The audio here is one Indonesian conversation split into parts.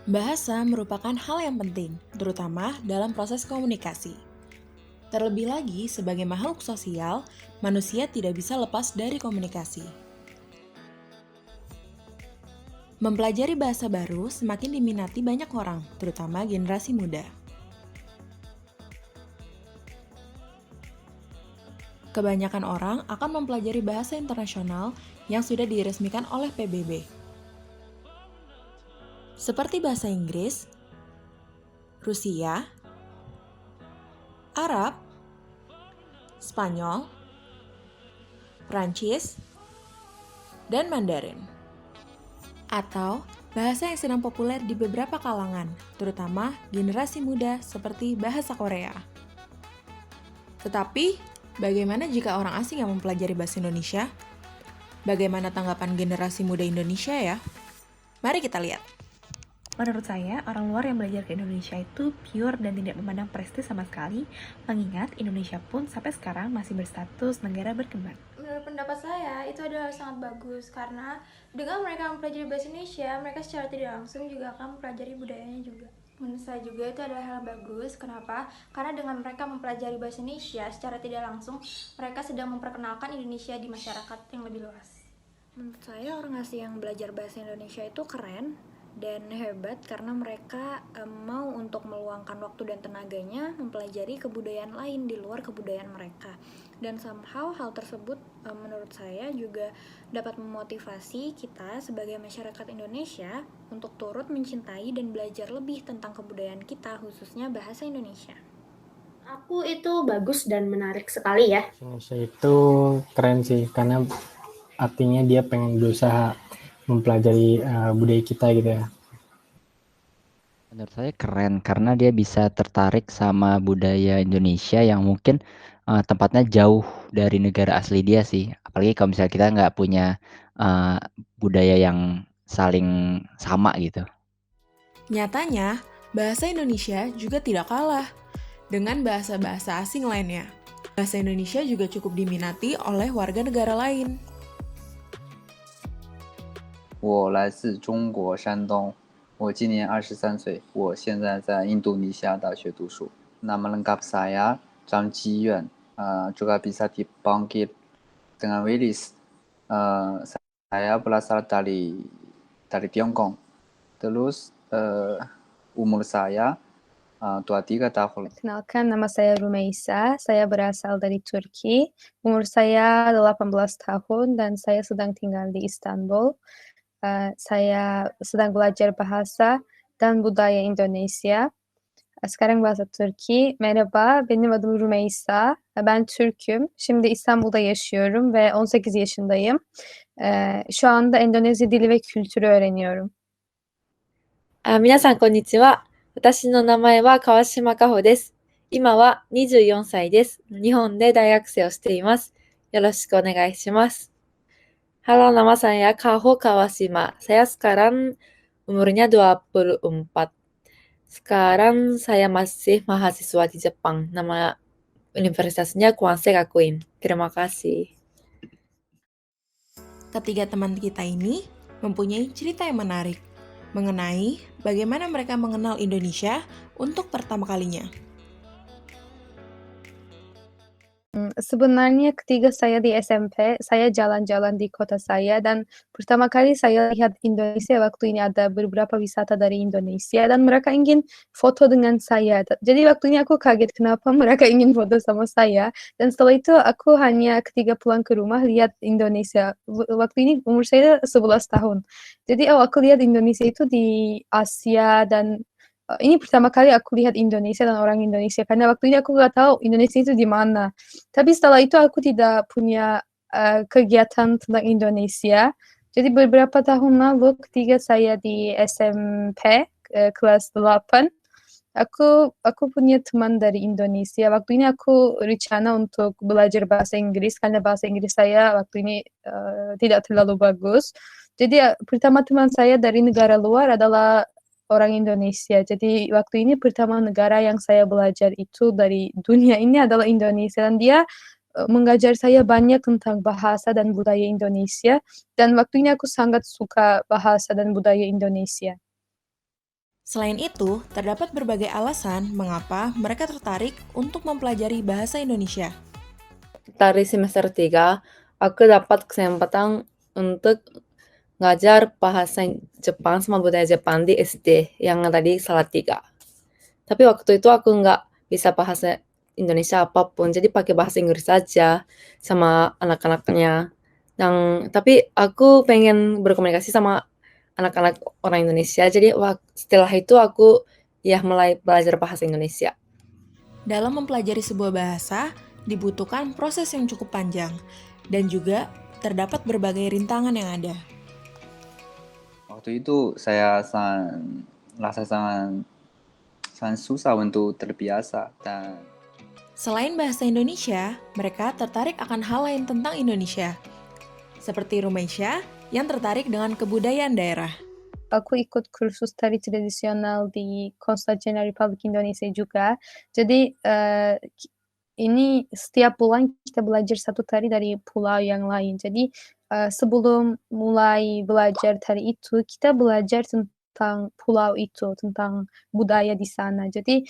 Bahasa merupakan hal yang penting, terutama dalam proses komunikasi. Terlebih lagi, sebagai makhluk sosial, manusia tidak bisa lepas dari komunikasi. Mempelajari bahasa baru semakin diminati banyak orang, terutama generasi muda. Kebanyakan orang akan mempelajari bahasa internasional yang sudah diresmikan oleh PBB. Seperti bahasa Inggris, Rusia, Arab, Spanyol, Prancis, dan Mandarin. Atau bahasa yang sedang populer di beberapa kalangan, terutama generasi muda seperti bahasa Korea. Tetapi, bagaimana jika orang asing yang mempelajari bahasa Indonesia? Bagaimana tanggapan generasi muda Indonesia ya? Mari kita lihat. Menurut saya, orang luar yang belajar ke Indonesia itu pure dan tidak memandang prestis sama sekali, mengingat Indonesia pun sampai sekarang masih berstatus negara berkembang. Menurut pendapat saya, itu adalah sangat bagus karena dengan mereka mempelajari bahasa Indonesia, mereka secara tidak langsung juga akan mempelajari budayanya juga. Menurut saya juga itu adalah hal bagus. Kenapa? Karena dengan mereka mempelajari bahasa Indonesia secara tidak langsung, mereka sedang memperkenalkan Indonesia di masyarakat yang lebih luas. Menurut saya orang asing yang belajar bahasa Indonesia itu keren dan hebat karena mereka mau untuk meluangkan waktu dan tenaganya mempelajari kebudayaan lain di luar kebudayaan mereka. Dan somehow hal tersebut menurut saya juga dapat memotivasi kita sebagai masyarakat Indonesia untuk turut mencintai dan belajar lebih tentang kebudayaan kita, khususnya bahasa Indonesia. Aku itu bagus dan menarik sekali ya. Indonesia itu keren sih karena artinya dia pengen berusaha mempelajari budaya kita gitu ya. Menurut saya keren karena dia bisa tertarik sama budaya Indonesia yang mungkin tempatnya jauh dari negara asli dia sih. Apalagi kalau misalnya kita nggak punya uh, budaya yang saling sama gitu. Nyatanya, bahasa Indonesia juga tidak kalah dengan bahasa-bahasa asing lainnya. Bahasa Indonesia juga cukup diminati oleh warga negara lain. 我来自中国山东，我今年23岁，我现在在印度尼西亚大学读书。Nama lengkap saya Zhang Jiyuan, juga bisa dipanggil dengan Willis. Saya berasal dari Tiongkok. Terus umur saya 23 tahun. Kenalkan, nama saya Rumeysa, saya berasal dari Turki. Umur saya 18 tahun dan saya sedang tinggal di Istanbul. Saya sedang belajar bahasa dan budaya Indonesia. Sekarang bahasa Türkiye. Merhaba, benim adım Rümeysa. Ben Türk'üm. Şimdi İstanbul'da yaşıyorum ve 18 yaşındayım. Şu anda Endonezya dili ve kültürü öğreniyorum. 皆さん、こんにちは。私の名前は川島香穂です。今は24歳です。日本で大学生をしています。よろしくお願いします。Halo, nama saya Kaho Kawashima. Saya sekarang umurnya 24. Sekarang saya masih mahasiswa di Jepang. Nama universitasnya Kwansei Gakuin. Terima kasih. Ketiga teman kita ini mempunyai cerita yang menarik mengenai bagaimana mereka mengenal Indonesia untuk pertama kalinya. Sebenarnya ketika saya di SMP, saya jalan-jalan di kota saya dan pertama kali saya lihat Indonesia waktu ini ada beberapa wisata dari Indonesia dan mereka ingin foto dengan saya. Jadi waktu ini aku kaget kenapa mereka ingin foto sama saya dan setelah itu aku hanya ketika pulang ke rumah lihat Indonesia. Waktu ini umur saya 11 tahun. Jadi aku lihat Indonesia itu di Asia dan ini pertama kali aku lihat Indonesia dan orang Indonesia karena waktu ini aku nggak tahu Indonesia itu di mana. Tapi setelah itu aku tidak punya kegiatan tentang Indonesia. Jadi beberapa tahun lalu ketika saya di SMP kelas 8, aku punya teman dari Indonesia. Waktu ini aku rencana untuk belajar bahasa Inggris karena bahasa Inggris saya waktu ini tidak terlalu bagus. Jadi pertama teman saya dari negara luar adalah orang Indonesia. Jadi waktu ini pertama negara yang saya belajar itu dari dunia ini adalah Indonesia dan dia mengajar saya banyak tentang bahasa dan budaya Indonesia dan waktu ini aku sangat suka bahasa dan budaya Indonesia. Selain itu, terdapat berbagai alasan mengapa mereka tertarik untuk mempelajari bahasa Indonesia. Dari semester 3, aku dapat kesempatan untuk ngajar bahasa Jepang sama budaya Jepang di SD yang tadi Salatiga. Tapi waktu itu aku nggak bisa bahasa Indonesia apapun, jadi pakai bahasa Inggris saja sama anak-anaknya. Tapi aku pengen berkomunikasi sama anak-anak orang Indonesia, jadi setelah itu aku mulai belajar bahasa Indonesia. Dalam mempelajari sebuah bahasa, dibutuhkan proses yang cukup panjang, dan juga terdapat berbagai rintangan yang ada. Waktu itu saya rasa sangat susah untuk terbiasa dan Selain bahasa Indonesia, mereka tertarik akan hal lain tentang Indonesia. Seperti Rumeisha yang tertarik dengan kebudayaan daerah. Aku ikut kursus tari tradisional di Konstantina Republik Indonesia juga. Jadi ini setiap bulan kita belajar satu tari dari pulau yang lain. Jadi sebelum mulai belajar tari itu, kita belajar tentang pulau itu, tentang budaya di sana. Jadi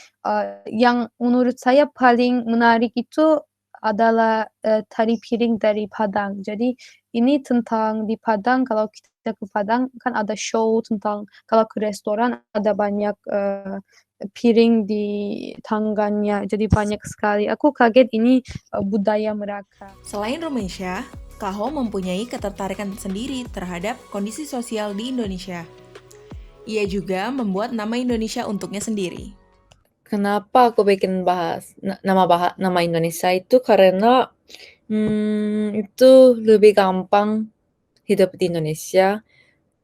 yang menurut saya paling menarik itu adalah tari piring dari Padang. Jadi ini tentang di Padang, kalau kita ke Padang kan ada show tentang, kalau ke restoran ada banyak piring di tangannya, jadi banyak sekali. Aku kaget ini budaya mereka. Selain Rumeisha, Kaho mempunyai ketertarikan sendiri terhadap kondisi sosial di Indonesia. Ia juga membuat nama Indonesia untuknya sendiri. Kenapa aku bikin nama Indonesia itu karena itu lebih gampang hidup di Indonesia.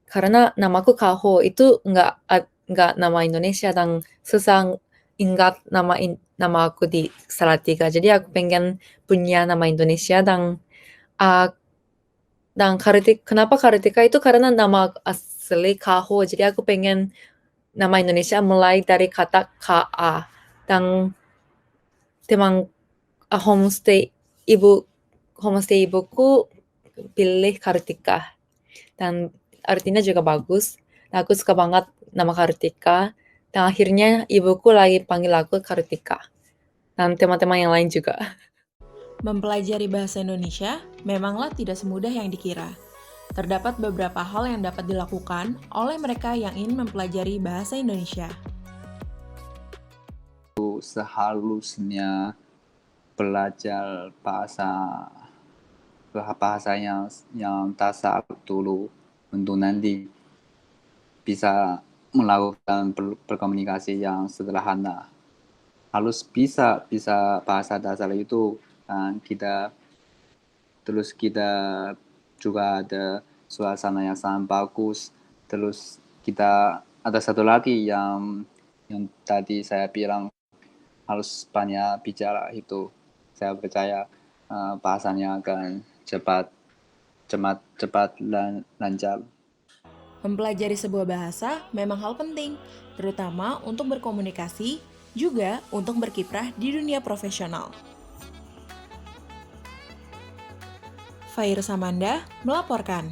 Karena namaku Kaho itu nggak nama Indonesia dan susah ingat nama aku di Salatiga. Jadi aku pengen punya nama Indonesia dan kenapa Kartika itu karena nama asli Kaho. Jadi aku pengen nama Indonesia mulai dari kata KA. Dan teman homestay ibuku pilih Kartika. Dan artinya juga bagus. Dan aku suka banget nama Kartika. Dan akhirnya ibuku lagi panggil aku Kartika. Dan teman-teman yang lain juga. Mempelajari bahasa Indonesia memanglah tidak semudah yang dikira. Terdapat beberapa hal yang dapat dilakukan oleh mereka yang ingin mempelajari bahasa Indonesia. Seharusnya belajar bahasa yang dasar dulu untuk nanti bisa melakukan berkomunikasi yang sederhana. Harus bisa bahasa dasar itu, dan kita juga ada suasana yang sangat bagus. Terus kita ada satu lagi yang tadi saya bilang harus banyak bicara itu. Saya percaya bahasanya akan cepat dan lancar. Mempelajari sebuah bahasa memang hal penting, terutama untuk berkomunikasi, juga untuk berkiprah di dunia profesional. Fair Samanda melaporkan.